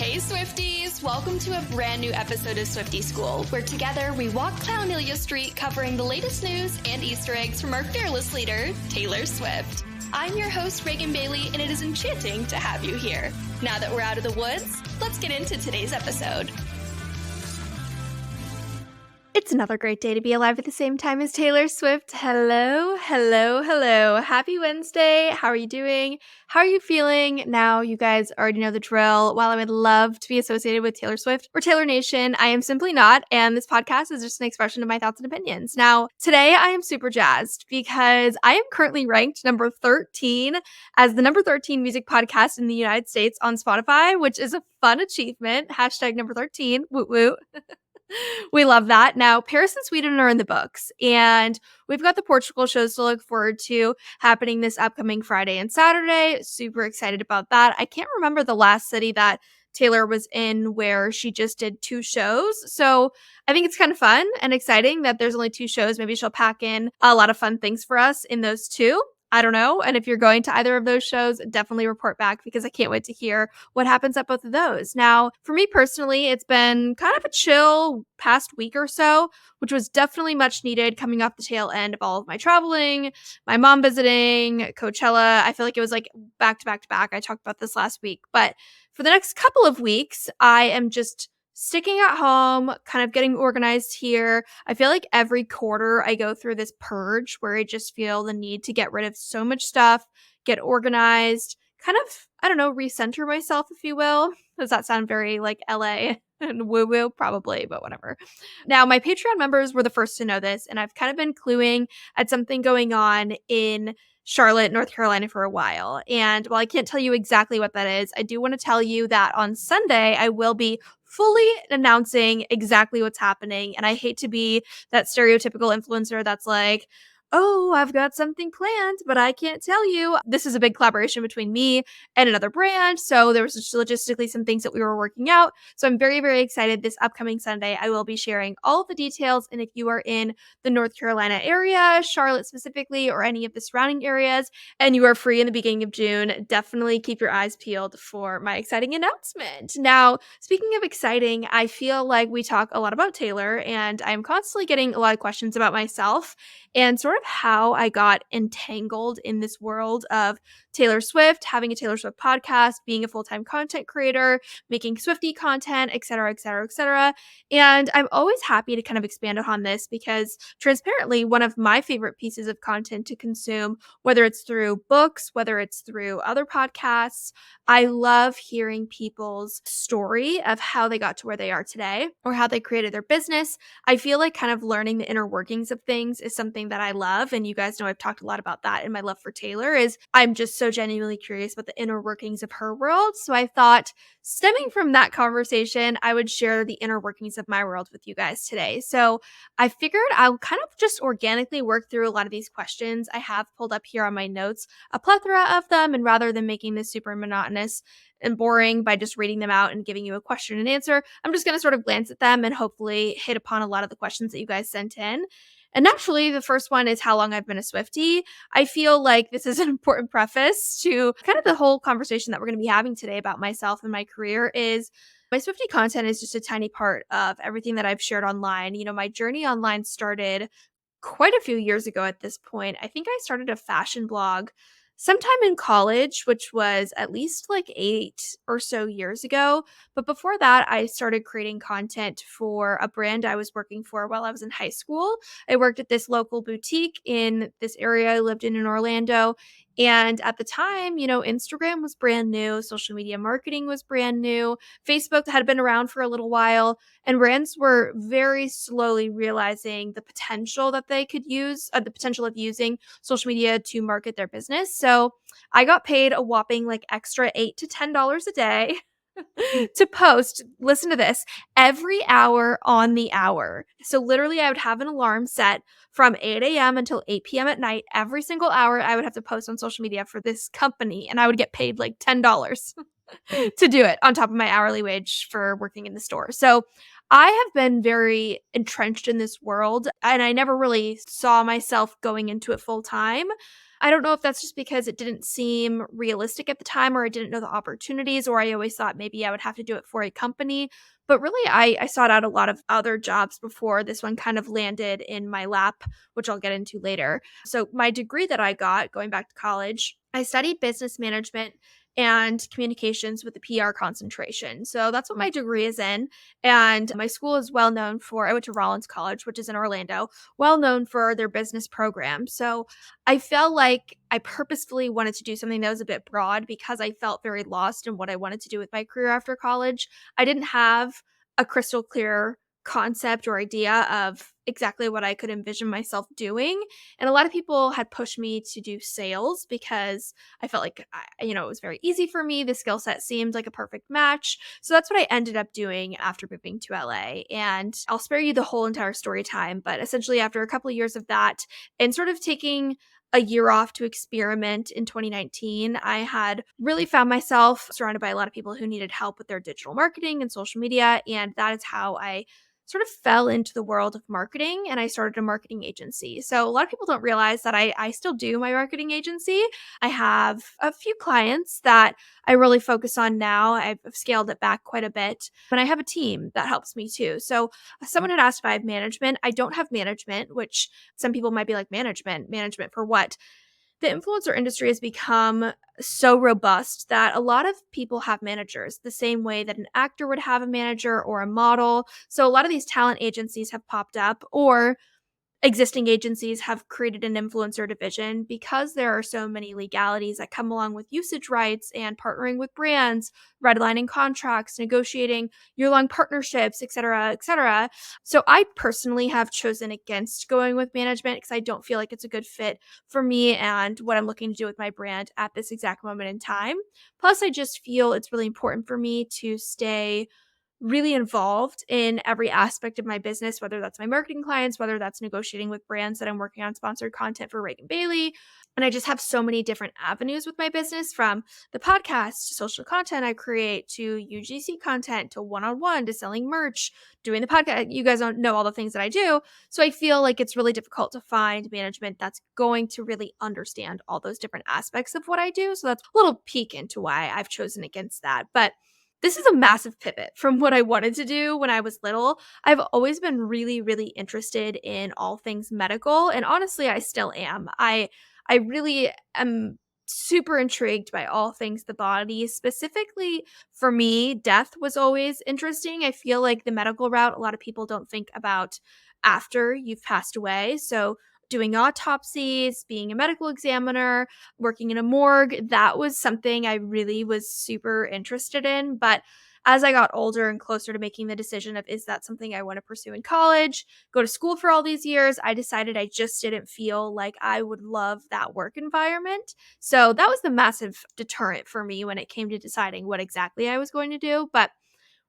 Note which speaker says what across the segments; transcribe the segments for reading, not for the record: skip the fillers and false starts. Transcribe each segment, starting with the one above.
Speaker 1: Hey Swifties! Welcome to a brand new episode of Swiftie School, where together we walk Clownelia Street covering the latest news and Easter eggs from our fearless leader, Taylor Swift. I'm your host, Reagan Bailey, and it is enchanting to have you here. Now that we're out of the woods, let's get into today's episode.
Speaker 2: It's another great day to be alive at the same time as Taylor Swift. Hello, hello, hello. Happy Wednesday. How are you doing? How are you feeling? Now, you guys already know the drill. While I would love to be associated with Taylor Swift or Taylor Nation, I am simply not, and this podcast is just an expression of my thoughts and opinions. Now, today I am super jazzed because I am currently ranked number 13 as the number 13 music podcast in the United States on Spotify, which is a fun achievement. Hashtag number 13. Woot woot. We love that. Now, Paris and Sweden are in the books, and we've got the Portugal shows to look forward to happening this upcoming Friday and Saturday. Super excited about that. I can't remember the last city that Taylor was in where she just did 2 shows. So I think it's kind of fun and exciting that there's only 2 shows. Maybe she'll pack in a lot of fun things for us in those 2. I don't know. And if you're going to either of those shows, definitely report back because I can't wait to hear what happens at both of those. Now, for me personally, it's been kind of a chill past week or so, which was definitely much needed coming off the tail end of all of my traveling, my mom visiting, Coachella. I feel like it was like back to back to back. I talked about this last week. But for the next couple of weeks, I am just sticking at home, kind of getting organized here. I feel like every quarter I go through this purge where I just feel the need to get rid of so much stuff, get organized, kind of, I don't know, recenter myself, if you will. Does that sound very like LA and woo-woo? Probably, but whatever. Now, my Patreon members were the first to know this, and I've kind of been cluing at something going on in Charlotte, North Carolina for a while. And while I can't tell you exactly what that is, I do want to tell you that on Sunday, I will be fully announcing exactly what's happening. And I hate to be that stereotypical influencer that's like, oh, I've got something planned, but I can't tell you. This is a big collaboration between me and another brand. So there was just logistically some things that we were working out. So I'm very, very excited. This upcoming Sunday, I will be sharing all of the details. And if you are in the North Carolina area, Charlotte specifically, or any of the surrounding areas, and you are free in the beginning of June, definitely keep your eyes peeled for my exciting announcement. Now, speaking of exciting, I feel like we talk a lot about Taylor, and I'm constantly getting a lot of questions about myself and sort of how I got entangled in this world of Taylor Swift, having a Taylor Swift podcast, being a full-time content creator, making Swiftie content, et cetera, et cetera, et cetera. And I'm always happy to kind of expand upon this because transparently, one of my favorite pieces of content to consume, whether it's through books, whether it's through other podcasts, I love hearing people's story of how they got to where they are today or how they created their business. I feel like kind of learning the inner workings of things is something that I love. And you guys know I've talked a lot about that in my love for Taylor is I'm just so genuinely curious about the inner workings of her world. So I thought stemming from that conversation, I would share the inner workings of my world with you guys today. So I figured I'll kind of just organically work through a lot of these questions. I have pulled up here on my notes a plethora of them. And rather than making this super monotonous and boring by just reading them out and giving you a question and answer, I'm just going to sort of glance at them and hopefully hit upon a lot of the questions that you guys sent in. And naturally, the first one is how long I've been a Swiftie. I feel like this is an important preface to kind of the whole conversation that we're going to be having today about myself and my career is my Swiftie content is just a tiny part of everything that I've shared online. You know, my journey online started quite a few years ago at this point. I think I started a fashion blog sometime in college, which was at least like 8 or so years ago. But before that, I started creating content for a brand I was working for while I was in high school. I worked at this local boutique in this area I lived in Orlando. And at the time, you know, Instagram was brand new, social media marketing was brand new, Facebook had been around for a little while, and brands were very slowly realizing the potential that they could use, the potential of using social media to market their business. So I got paid a whopping like extra $8 to $10 a day to post, listen to this, every hour on the hour. So literally I would have an alarm set from 8 a.m. until 8 p.m. at night. Every single hour I would have to post on social media for this company and I would get paid like $10 to do it on top of my hourly wage for working in the store. So I have been very entrenched in this world and I never really saw myself going into it full time. I don't know if that's just because it didn't seem realistic at the time, or I didn't know the opportunities, or I always thought maybe I would have to do it for a company. But really, I sought out a lot of other jobs before this one kind of landed in my lap, which I'll get into later. So, my degree that I got going back to college, I studied business management and communications with a PR concentration. So that's what my degree is in. And my school is well known for, I went to Rollins College, which is in Orlando, well known for their business program. So I felt like I purposefully wanted to do something that was a bit broad because I felt very lost in what I wanted to do with my career after college. I didn't have a crystal clear concept or idea of exactly what I could envision myself doing. And a lot of people had pushed me to do sales because I felt like, it was very easy for me. The skill set seemed like a perfect match. So that's what I ended up doing after moving to LA. And I'll spare you the whole entire story time. But essentially, after a couple of years of that and sort of taking a year off to experiment in 2019, I had really found myself surrounded by a lot of people who needed help with their digital marketing and social media. And that is how I sort of fell into the world of marketing, and I started a marketing agency. So a lot of people don't realize that I still do my marketing agency. I have a few clients that I really focus on now. I've scaled it back quite a bit, but I have a team that helps me too. So someone had asked if I have management. I don't have management, which some people might be like, management for what? The influencer industry has become so robust that a lot of people have managers the same way that an actor would have a manager or a model. So a lot of these talent agencies have popped up, or existing agencies have created an influencer division because there are so many legalities that come along with usage rights and partnering with brands, redlining contracts, negotiating year-long partnerships, et cetera, et cetera. So I personally have chosen against going with management because I don't feel like it's a good fit for me and what I'm looking to do with my brand at this exact moment in time. Plus, I just feel it's really important for me to stay really involved in every aspect of my business, whether that's my marketing clients, whether that's negotiating with brands that I'm working on sponsored content for Reagan Bailey. And I just have so many different avenues with my business, from the podcast to social content I create to UGC content to one-on-one to selling merch, doing the podcast. You guys don't know all the things that I do. So I feel like it's really difficult to find management that's going to really understand all those different aspects of what I do. So that's a little peek into why I've chosen against that. But this is a massive pivot from what I wanted to do when I was little. I've always been really, really interested in all things medical, and honestly, I still am. I really am super intrigued by all things the body. Specifically for me, death was always interesting. I feel like the medical route, a lot of people don't think about after you've passed away. So doing autopsies, being a medical examiner, working in a morgue, that was something I really was super interested in. But as I got older and closer to making the decision of, is that something I want to pursue in college, go to school for all these years, I decided I just didn't feel like I would love that work environment. So that was the massive deterrent for me when it came to deciding what exactly I was going to do. But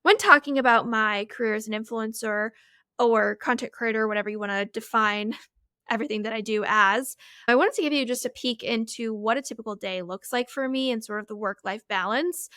Speaker 2: when talking about my career as an influencer or content creator, whatever you want to define everything that I do as, I wanted to give you just a peek into what a typical day looks like for me and sort of the work-life balance.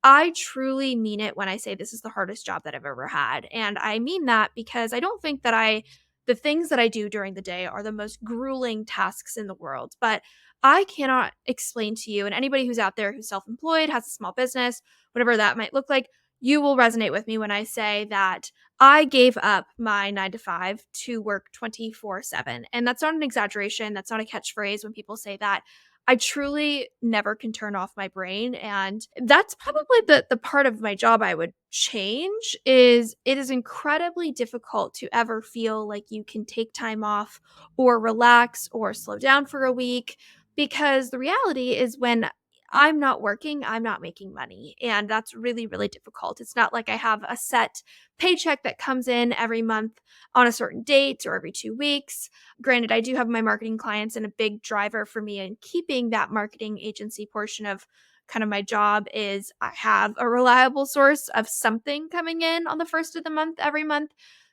Speaker 2: I truly mean it when I say this is the hardest job that I've ever had. And I mean that because I don't think that the things that I do during the day are the most grueling tasks in the world. But I cannot explain to you, and anybody who's out there who's self employed, has a small business, whatever that might look like, you will resonate with me when I say that I gave up my 9 to 5 to work 24/7. And that's not an exaggeration. That's not a catchphrase when people say that. I truly never can turn off my brain. And that's probably the part of my job I would change. Is it is incredibly difficult to ever feel like you can take time off or relax or slow down for a week, because the reality is, when I'm not working, I'm not making money. And that's really, really difficult. It's not like I have a set paycheck that comes in every month on a certain date or every 2 weeks. Granted, I do have my marketing clients, and a big driver for me in keeping that marketing agency portion of kind of my job is I have a reliable source of something coming in on the first of the month every month.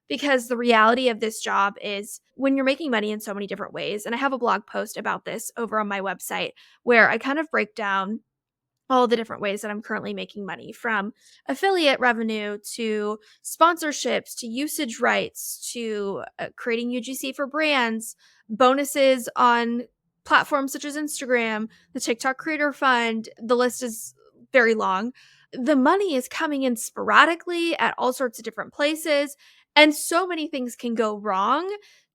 Speaker 2: Because the reality of this job is, when you're making money in so many different ways, and I have a blog post about this over on my website where I kind of break down all the different ways that I'm currently making money, from affiliate revenue to sponsorships to usage rights to creating UGC for brands, bonuses on platforms such as Instagram, the TikTok Creator Fund, the list is very long. The money is coming in sporadically at all sorts of different places, and so many things can go wrong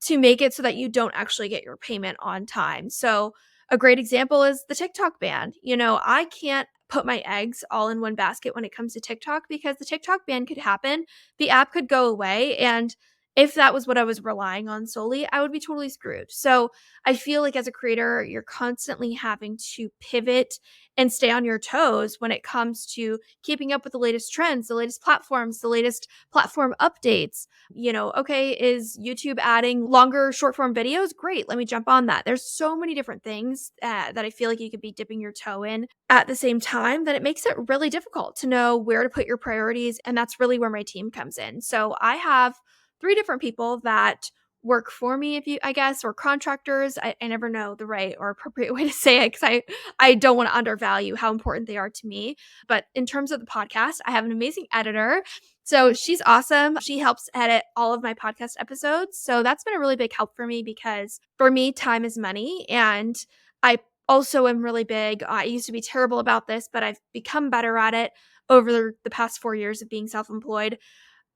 Speaker 2: to make it so that you don't actually get your payment on time. So, a great example is the TikTok ban. I can't put my eggs all in one basket when it comes to TikTok because the TikTok ban could happen, the app could go away, and if that was what I was relying on solely, I would be totally screwed. So, I feel like as a creator, you're constantly having to pivot and stay on your toes when it comes to keeping up with the latest trends, the latest platforms, the latest platform updates. Okay, is YouTube adding longer short form videos? Great, let me jump on that. There's so many different things that I feel like you could be dipping your toe in at the same time that it makes it really difficult to know where to put your priorities. And that's really where my team comes in. So I have three different people that work for me, if you, I guess, or contractors. I never know the right or appropriate way to say it because I don't want to undervalue how important they are to me. But in terms of the podcast, I have an amazing editor. So she's awesome. She helps edit all of my podcast episodes. So that's been a really big help for me because for me, time is money. And I also am really big. I used to be terrible about this, but I've become better at it over the past 4 years of being self employed.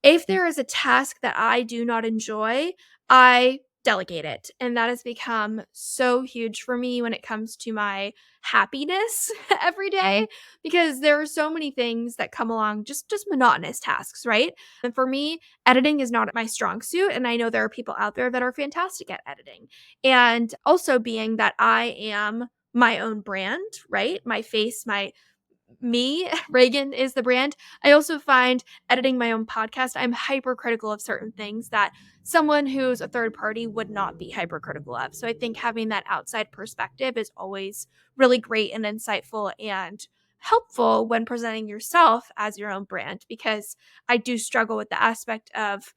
Speaker 2: If there is a task that I do not enjoy, I delegate it. And that has become so huge for me when it comes to my happiness every day because there are so many things that come along, just monotonous tasks, right? And for me, editing is not my strong suit, and I know there are people out there that are fantastic at editing. And also being that I am my own brand, right? My face, my me, Reagan is the brand. I also find editing my own podcast, I'm hypercritical of certain things that someone who's a third party would not be hypercritical of. So I think having that outside perspective is always really great and insightful and helpful when presenting yourself as your own brand because I do struggle with the aspect of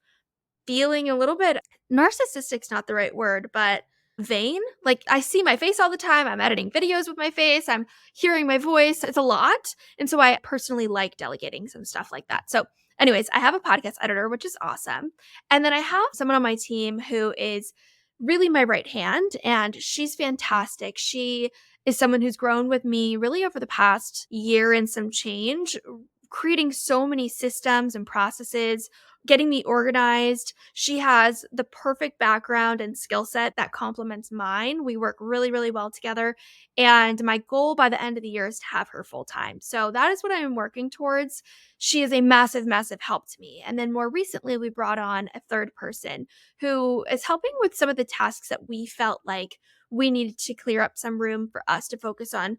Speaker 2: feeling a little bit narcissistic's not the right word, but vain. Like I see my face all the time. I'm editing videos with my face. I'm hearing my voice. It's a lot. And so I personally like delegating some stuff like that. So, anyways, I have a podcast editor, which is awesome. And then I have someone on my team who is really my right hand, and she's fantastic. She is someone who's grown with me really over the past year and some change, creating so many systems and processes, getting me organized. She has the perfect background and skill set that complements mine. We work really, really well together. And my goal by the end of the year is to have her full time. So that is what I'm working towards. She is a massive, massive help to me. And then more recently, we brought on a third person who is helping with some of the tasks that we felt like we needed to clear up some room for us to focus on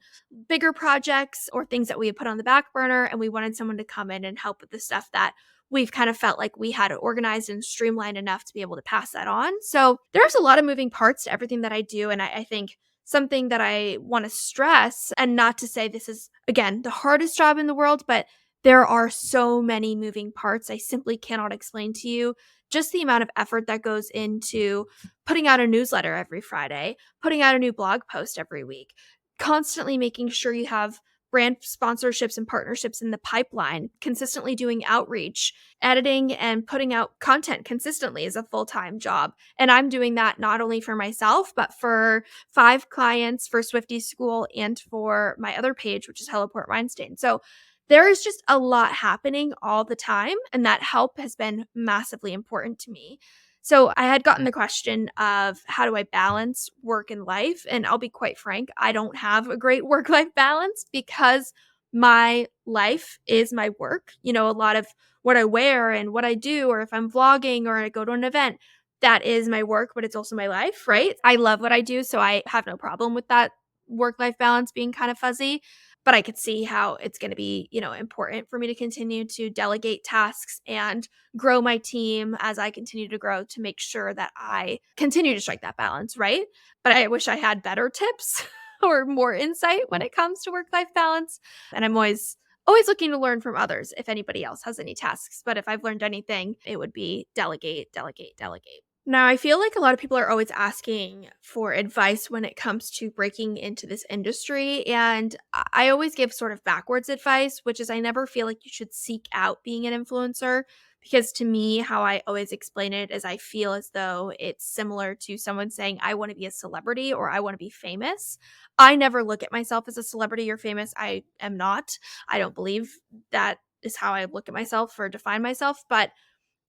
Speaker 2: bigger projects or things that we had put on the back burner. And we wanted someone to come in and help with the stuff that we've kind of felt like we had it organized and streamlined enough to be able to pass that on. So there's a lot of moving parts to everything that I do. And I think something that I want to stress, and not to say this is, again, the hardest job in the world, but there are so many moving parts. I simply cannot explain to you just the amount of effort that goes into putting out a newsletter every Friday, putting out a new blog post every week, constantly making sure you have brand sponsorships and partnerships in the pipeline, consistently doing outreach, editing and putting out content consistently is a full-time job. And I'm doing that not only for myself, but for 5 clients for Swiftie School and for my other page, which is Hello Port Weinstein. So there is just a lot happening all the time, and that help has been massively important to me. So I had gotten the question of how do I balance work and life? And I'll be quite frank, I don't have a great work life balance because my life is my work. A lot of what I wear and what I do, or if I'm vlogging or I go to an event, that is my work, but it's also my life, right? I love what I do, so I have no problem with that work life balance being kind of fuzzy. But I could see how it's going to be, important for me to continue to delegate tasks and grow my team as I continue to grow to make sure that I continue to strike that balance, right? But I wish I had better tips or more insight when it comes to work-life balance. And I'm always looking to learn from others if anybody else has any tasks. But if I've learned anything, it would be delegate, delegate, delegate. Now, I feel like a lot of people are always asking for advice when it comes to breaking into this industry. And I always give sort of backwards advice, which is I never feel like you should seek out being an influencer. Because to me, how I always explain it is I feel as though it's similar to someone saying, I want to be a celebrity or I want to be famous. I never look at myself as a celebrity or famous. I am not. I don't believe that is how I look at myself or define myself. But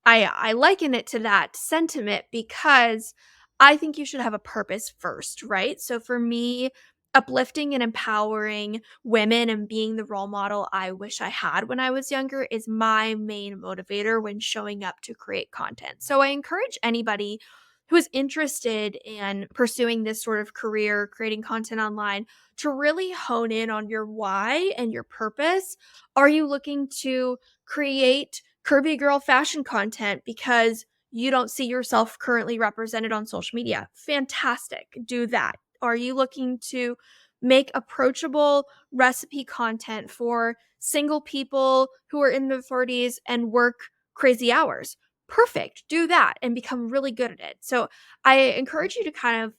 Speaker 2: I liken it to that sentiment because I think you should have a purpose first, right? So for me, uplifting and empowering women and being the role model I wish I had when I was younger is my main motivator when showing up to create content. So I encourage anybody who is interested in pursuing this sort of career, creating content online, to really hone in on your why and your purpose. Are you looking to create curvy girl fashion content because you don't see yourself currently represented on social media? Fantastic. Do that. Are you looking to make approachable recipe content for single people who are in their 40s and work crazy hours? Perfect. Do that and become really good at it. So I encourage you to kind of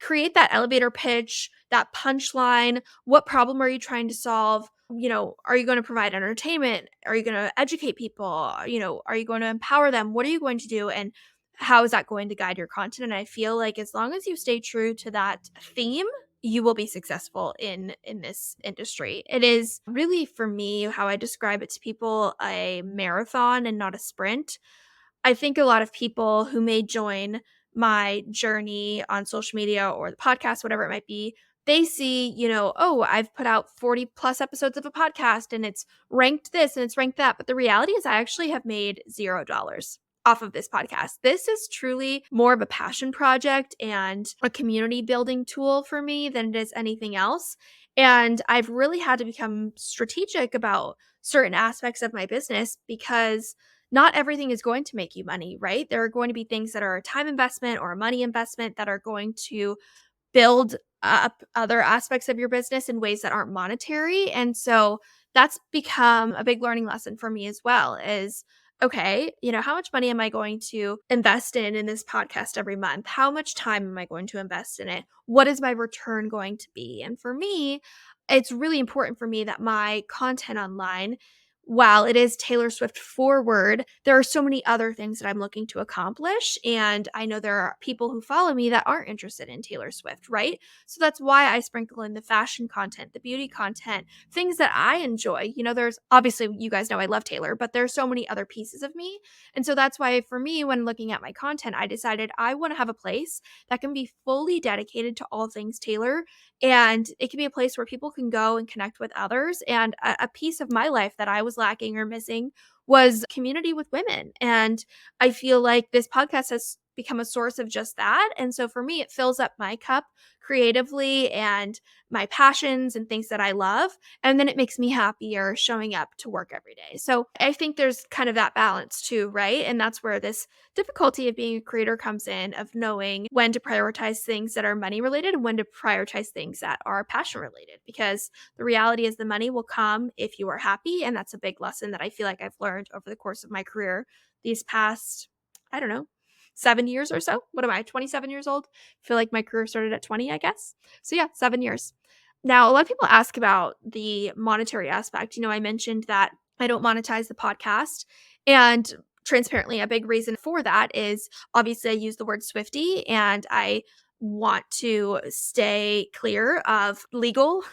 Speaker 2: create that elevator pitch, that punchline. What problem are you trying to solve? Are you going to provide entertainment? Are you going to educate people? Are you going to empower them? What are you going to do? And how is that going to guide your content? And I feel like as long as you stay true to that theme, you will be successful in this industry. It is really, for me, how I describe it to people, a marathon and not a sprint. I think a lot of people who may join my journey on social media or the podcast, whatever it might be, they see, oh, I've put out 40 plus episodes of a podcast and it's ranked this and it's ranked that. But the reality is, I actually have made $0 off of this podcast. This is truly more of a passion project and a community building tool for me than it is anything else. And I've really had to become strategic about certain aspects of my business because not everything is going to make you money, right? There are going to be things that are a time investment or a money investment that are going to build up other aspects of your business in ways that aren't monetary. And so that's become a big learning lesson for me as well is, okay, how much money am I going to invest in this podcast every month? How much time am I going to invest in it? What is my return going to be? And for me, it's really important for me that my content online, while it is Taylor Swift forward, there are so many other things that I'm looking to accomplish. And I know there are people who follow me that aren't interested in Taylor Swift, right? So that's why I sprinkle in the fashion content, the beauty content, things that I enjoy. There's obviously, you guys know I love Taylor, but there's so many other pieces of me. And so that's why for me, when looking at my content, I decided I want to have a place that can be fully dedicated to all things Taylor. And it can be a place where people can go and connect with others. And a piece of my life that I was lacking or missing was community with women. And I feel like this podcast has become a source of just that. And so for me, it fills up my cup creatively and my passions and things that I love. And then it makes me happier showing up to work every day. So I think there's kind of that balance too, right? And that's where this difficulty of being a creator comes in, of knowing when to prioritize things that are money related and when to prioritize things that are passion related. Because the reality is the money will come if you are happy. And that's a big lesson that I feel like I've learned over the course of my career these past, I don't know, 7 years or so. What am I, 27 years old? I feel like my career started at 20, I guess. So yeah, 7 years. Now, a lot of people ask about the monetary aspect. I mentioned that I don't monetize the podcast. And transparently, a big reason for that is obviously I use the word Swiftie and I want to stay clear of legal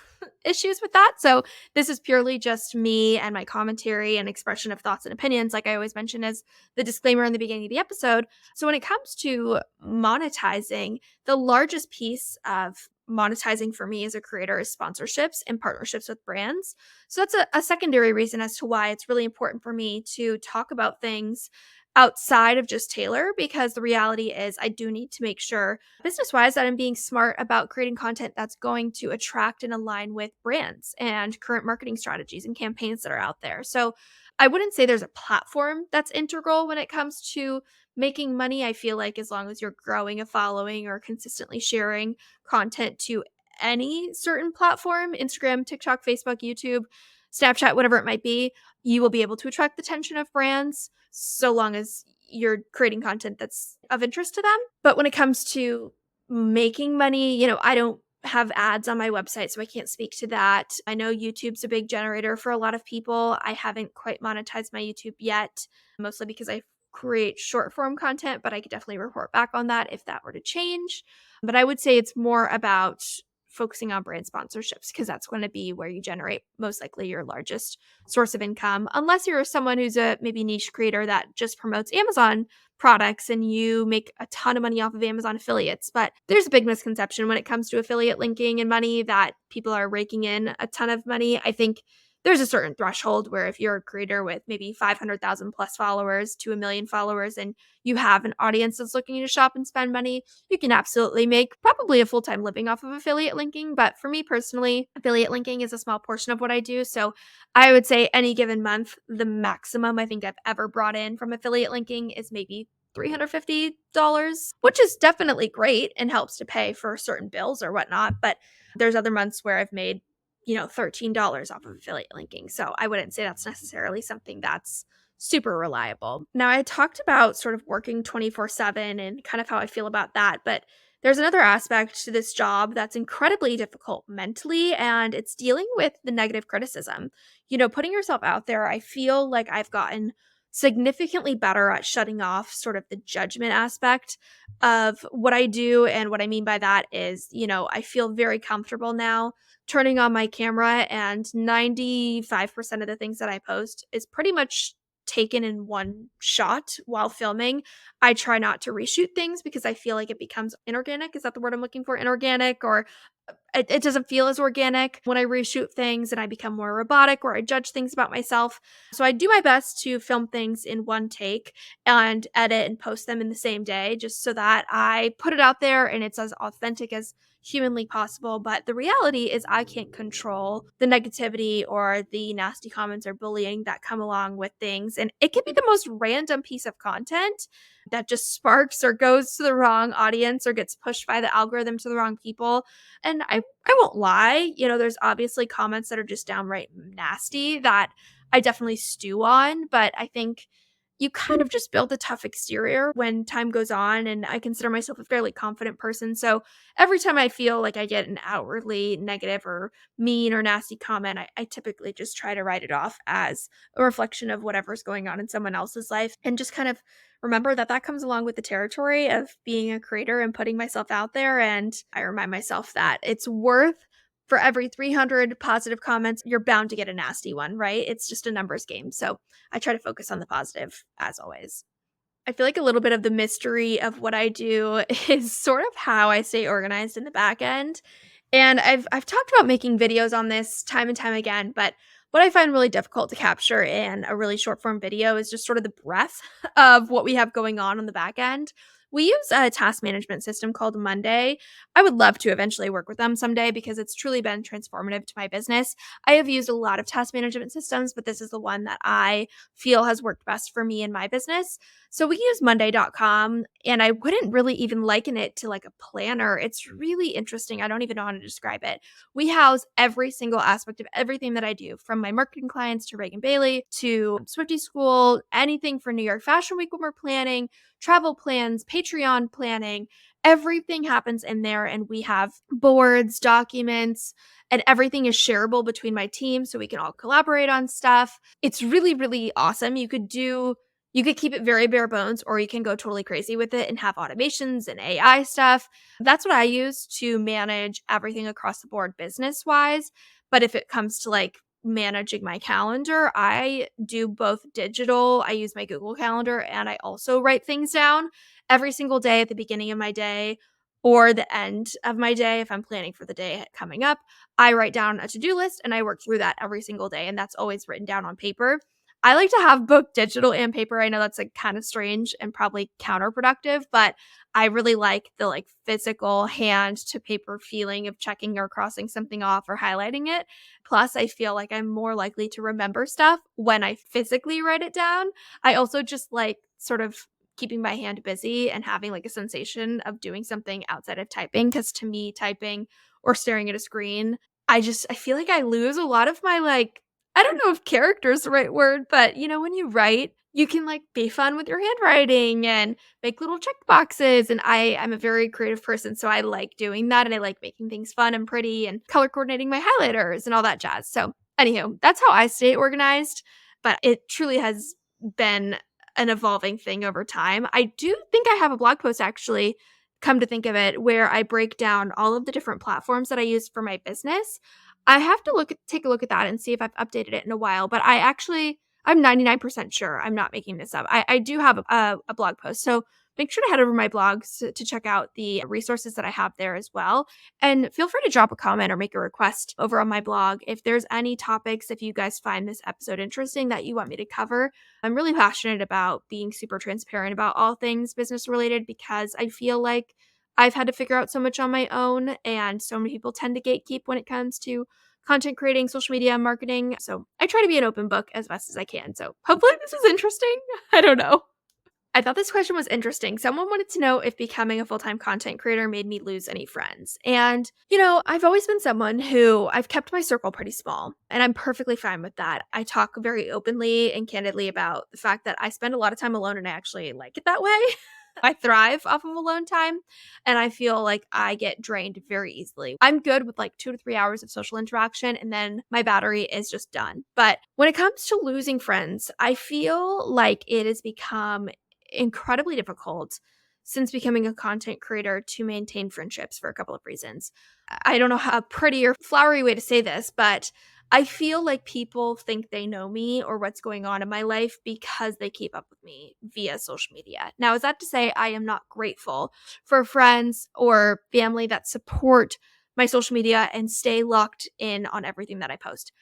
Speaker 2: issues with that. So this is purely just me and my commentary and expression of thoughts and opinions, like I always mention as the disclaimer in the beginning of the episode. So when it comes to monetizing, the largest piece of monetizing for me as a creator is sponsorships and partnerships with brands. So that's a secondary reason as to why it's really important for me to talk about things outside of just Taylor, because the reality is I do need to make sure business wise that I'm being smart about creating content that's going to attract and align with brands and current marketing strategies and campaigns that are out there. So I wouldn't say there's a platform that's integral when it comes to making money. I feel like as long as you're growing a following or consistently sharing content to any certain platform, Instagram, TikTok, Facebook, YouTube, Snapchat, whatever it might be, you will be able to attract the attention of brands so long as you're creating content that's of interest to them. But when it comes to making money, I don't have ads on my website, so I can't speak to that. I know YouTube's a big generator for a lot of people. I haven't quite monetized my YouTube yet, mostly because I create short form content, but I could definitely report back on that if that were to change. But I would say it's more about focusing on brand sponsorships because that's going to be where you generate most likely your largest source of income, unless you're someone who's a maybe niche creator that just promotes Amazon products and you make a ton of money off of Amazon affiliates. But there's a big misconception when it comes to affiliate linking and money that people are raking in a ton of money. I think there's a certain threshold where if you're a creator with maybe 500,000 plus followers to a million followers and you have an audience that's looking to shop and spend money, you can absolutely make probably a full-time living off of affiliate linking. But for me personally, affiliate linking is a small portion of what I do. So I would say any given month, the maximum I think I've ever brought in from affiliate linking is maybe $350, which is definitely great and helps to pay for certain bills or whatnot. But there's other months where I've made $13 off of affiliate linking. So I wouldn't say that's necessarily something that's super reliable. Now, I talked about sort of working 24/7 and kind of how I feel about that, but there's another aspect to this job that's incredibly difficult mentally, and it's dealing with the negative criticism. Putting yourself out there, I feel like I've gotten significantly better at shutting off sort of the judgment aspect of what I do. And what I mean by that is, I feel very comfortable now turning on my camera, and 95% of the things that I post is pretty much taken in one shot while filming. I try not to reshoot things because I feel like it becomes inorganic. Is that the word I'm looking for? Inorganic, or it doesn't feel as organic when I reshoot things and I become more robotic or I judge things about myself. So I do my best to film things in one take and edit and post them in the same day just so that I put it out there and it's as authentic as humanly possible. But the reality is I can't control the negativity or the nasty comments or bullying that come along with things. And it can be the most random piece of content that just sparks or goes to the wrong audience or gets pushed by the algorithm to the wrong people. And I won't lie, there's obviously comments that are just downright nasty that I definitely stew on, but I think you kind of just build a tough exterior when time goes on, and I consider myself a fairly confident person. So every time I feel like I get an outwardly negative or mean or nasty comment, I typically just try to write it off as a reflection of whatever's going on in someone else's life and just kind of remember that that comes along with the territory of being a creator and putting myself out there. And I remind myself that it's worth for every 300 positive comments, you're bound to get a nasty one, right? It's just a numbers game. So I try to focus on the positive as always. I feel like a little bit of the mystery of what I do is sort of how I stay organized in the back end. And I've talked about making videos on this time and time again, but what I find really difficult to capture in a really short form video is just sort of the breadth of what we have going on the back end. We use a task management system called Monday. I would love to eventually work with them someday because it's truly been transformative to my business. I have used a lot of task management systems, but this is the one that I feel has worked best for me in my business. So we use Monday.com, and I wouldn't really even liken it to like a planner. It's really interesting. I don't even know how to describe it. We house every single aspect of everything that I do, from my marketing clients to Reagan Bailey to Swiftie School, anything for New York Fashion Week when we're planning, travel plans, Patreon planning. Everything happens in there, and we have boards, documents, and everything is shareable between my team so we can all collaborate on stuff. It's really, really awesome. You could keep it very bare bones, or you can go totally crazy with it and have automations and AI stuff. That's what I use to manage everything across the board business wise. But if it comes to like managing my calendar, I do both digital. I use my Google Calendar, and I also write things down every single day at the beginning of my day or the end of my day. If I'm planning for the day coming up, I write down a to-do list and I work through that every single day. And that's always written down on paper. I like to have both digital and paper. I know that's like kind of strange and probably counterproductive, but I really like the like physical hand to paper feeling of checking or crossing something off or highlighting it. Plus, I feel like I'm more likely to remember stuff when I physically write it down. I also just like sort of keeping my hand busy and having like a sensation of doing something outside of typing, because to me, typing or staring at a screen, I feel like I lose a lot of my like I don't know if character is the right word, but, when you write, you can, be fun with your handwriting and make little check boxes, and I'm a very creative person, so I like doing that, and I like making things fun and pretty and color coordinating my highlighters and all that jazz. So, anywho, that's how I stay organized, but it truly has been an evolving thing over time. I do think I have a blog post actually, come to think of it, where I break down all of the different platforms that I use for my business. I have to take a look at that and see if I've updated it in a while, but I'm 99% sure I'm not making this up. I do have a blog post, so make sure to head over to my blogs to check out the resources that I have there as well. And feel free to drop a comment or make a request over on my blog if there's any topics, if you guys find this episode interesting that you want me to cover. I'm really passionate about being super transparent about all things business related because I feel like I've had to figure out so much on my own, and so many people tend to gatekeep when it comes to content creating, social media, marketing. So I try to be an open book as best as I can. So hopefully this is interesting. I don't know. I thought this question was interesting. Someone wanted to know if becoming a full-time content creator made me lose any friends. And, I've always been someone who I've kept my circle pretty small, and I'm perfectly fine with that. I talk very openly and candidly about the fact that I spend a lot of time alone and I actually like it that way. I thrive off of alone time, and I feel like I get drained very easily. I'm good with 2 to 3 hours of social interaction, and then my battery is just done. But when it comes to losing friends, I feel like it has become incredibly difficult since becoming a content creator to maintain friendships for a couple of reasons. I don't know how pretty or flowery way to say this, but I feel like people think they know me or what's going on in my life because they keep up with me via social media. Now, is that to say I am not grateful for friends or family that support my social media and stay locked in on everything that I post?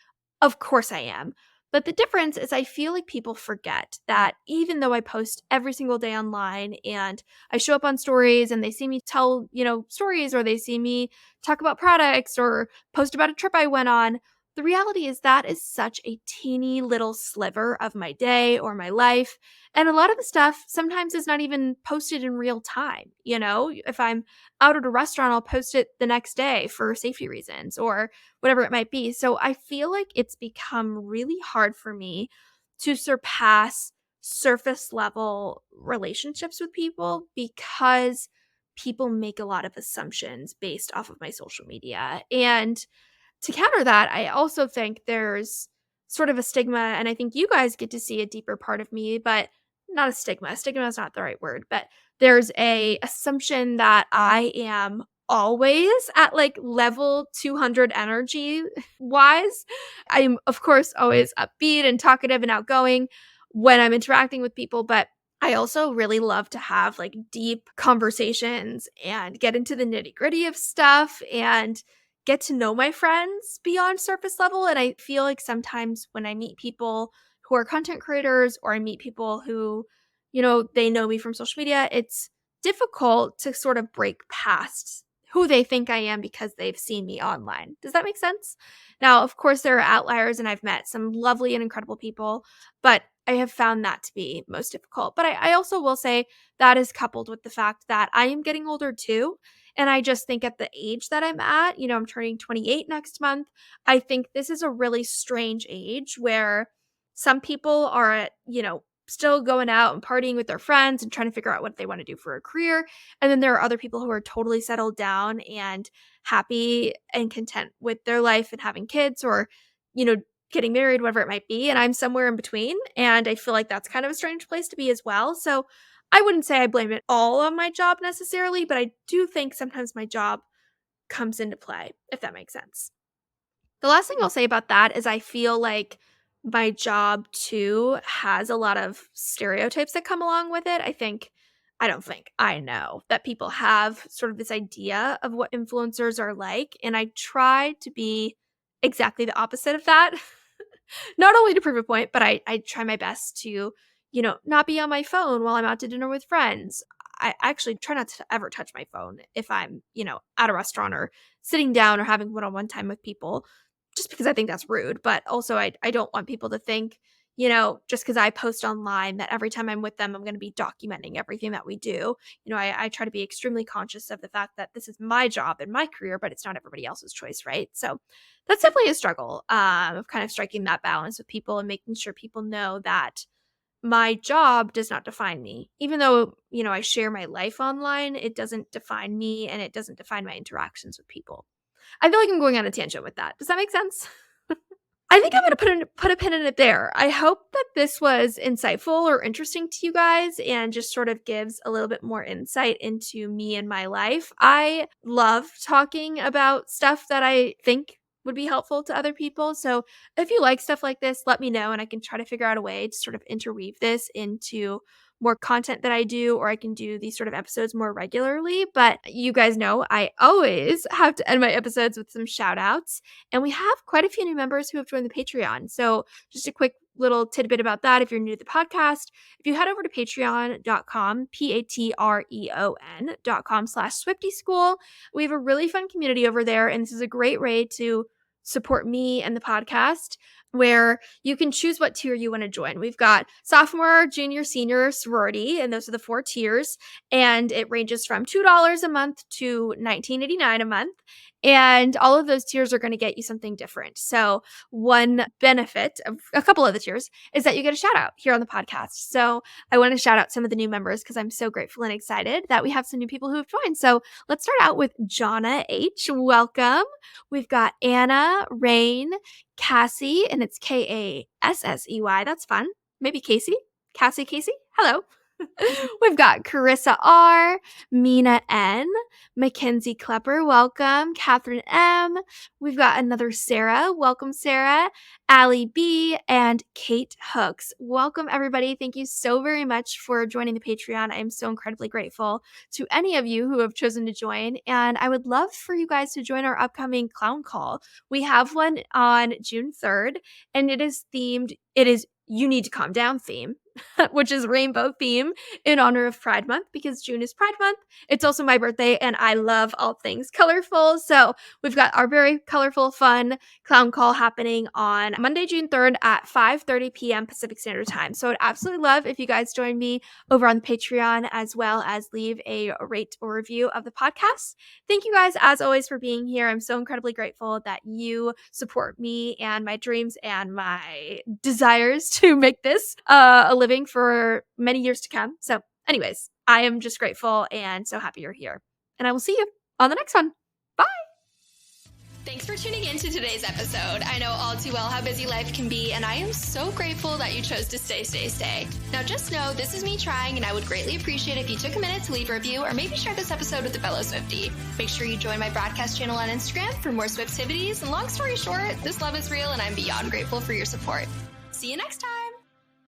Speaker 2: Of course I am. But the difference is I feel like people forget that even though I post every single day online and I show up on stories and they see me tell, stories, or they see me talk about products or post about a trip I went on, the reality is that is such a teeny little sliver of my day or my life. And a lot of the stuff sometimes is not even posted in real time. If I'm out at a restaurant, I'll post it the next day for safety reasons or whatever it might be. So I feel like it's become really hard for me to surpass surface level relationships with people because people make a lot of assumptions based off of my social media. And to counter that, I also think there's sort of a stigma, and I think you guys get to see a deeper part of me, but not a stigma. Stigma is not the right word, but there's a assumption that I am always at level 200 energy wise. I'm of course always upbeat and talkative and outgoing when I'm interacting with people, but I also really love to have deep conversations and get into the nitty-gritty of stuff and get to know my friends beyond surface level. And I feel like sometimes when I meet people who are content creators or I meet people who, they know me from social media, it's difficult to sort of break past who they think I am because they've seen me online. Does that make sense? Now, of course, there are outliers, and I've met some lovely and incredible people, but I have found that to be most difficult. But I also will say that is coupled with the fact that I am getting older too. And I just think at the age that I'm at, I'm turning 28 next month. I think this is a really strange age where some people are at, still going out and partying with their friends and trying to figure out what they want to do for a career. And then there are other people who are totally settled down and happy and content with their life and having kids or, getting married, whatever it might be. And I'm somewhere in between. And I feel like that's kind of a strange place to be as well. So I wouldn't say I blame it all on my job necessarily, but I do think sometimes my job comes into play, if that makes sense. The last thing I'll say about that is I feel like my job too has a lot of stereotypes that come along with it. I know that people have sort of this idea of what influencers are like, and I try to be exactly the opposite of that. Not only to prove a point, but I try my best to, not be on my phone while I'm out to dinner with friends. I actually try not to ever touch my phone if I'm, at a restaurant or sitting down or having one-on-one time with people, just because I think that's rude. But also I don't want people to think, just because I post online that every time I'm with them, I'm going to be documenting everything that we do. I try to be extremely conscious of the fact that this is my job and my career, but it's not everybody else's choice, right? So that's definitely a struggle of kind of striking that balance with people and making sure people know that my job does not define me. Even though, I share my life online, it doesn't define me and it doesn't define my interactions with people. I feel like I'm going on a tangent with that. Does that make sense? I think I'm going to put a pin in it there. I hope that this was insightful or interesting to you guys and just sort of gives a little bit more insight into me and my life. I love talking about stuff that I think would be helpful to other people. So if you like stuff like this, let me know and I can try to figure out a way to sort of interweave this into more content that I do, or I can do these sort of episodes more regularly. But you guys know I always have to end my episodes with some shout outs. And we have quite a few new members who have joined the Patreon. So just a quick little tidbit about that. If you're new to the podcast, if you head over to patreon.com, patreon.com/Swiftie School, we have a really fun community over there. And this is a great way to support me and the podcast, where you can choose what tier you want to join. We've got sophomore, junior, senior, sorority, and those are the 4 tiers. And it ranges from $2 a month to $19.89 a month. And all of those tiers are going to get you something different. So one benefit of a couple of the tiers is that you get a shout out here on the podcast. So I want to shout out some of the new members because I'm so grateful and excited that we have some new people who have joined. So let's start out with Jonna H. Welcome. We've got Anna, Rain, Cassie, and it's Kassey. That's fun. Maybe Casey? Cassie? Hello. We've got Carissa R, Mina N, Mackenzie Klepper, welcome, Catherine M. We've got another Sarah, welcome Sarah, Allie B, and Kate Hooks. Welcome everybody. Thank you so very much for joining the Patreon. I am so incredibly grateful to any of you who have chosen to join, and I would love for you guys to join our upcoming clown call. We have one on June 3rd, and it is You Need to Calm Down theme, which is rainbow theme in honor of Pride Month, because June is Pride Month. It's also my birthday and I love all things colorful. So we've got our very colorful, fun clown call happening on Monday, June 3rd at 5:30 p.m. Pacific Standard Time. So I'd absolutely love if you guys join me over on the Patreon, as well as leave a rate or review of the podcast. Thank you guys, as always, for being here. I'm so incredibly grateful that you support me and my dreams and my desires to make this a living for many years to come. So anyways, I am just grateful and so happy you're here. And I will see you on the next one. Bye.
Speaker 1: Thanks for tuning in to today's episode. I know all too well how busy life can be, and I am so grateful that you chose to stay. Now just know this is me trying, and I would greatly appreciate if you took a minute to leave a review or maybe share this episode with a fellow Swiftie. Make sure you join my broadcast channel on Instagram for more Swiftivities, and long story short, this love is real and I'm beyond grateful for your support. See you next time.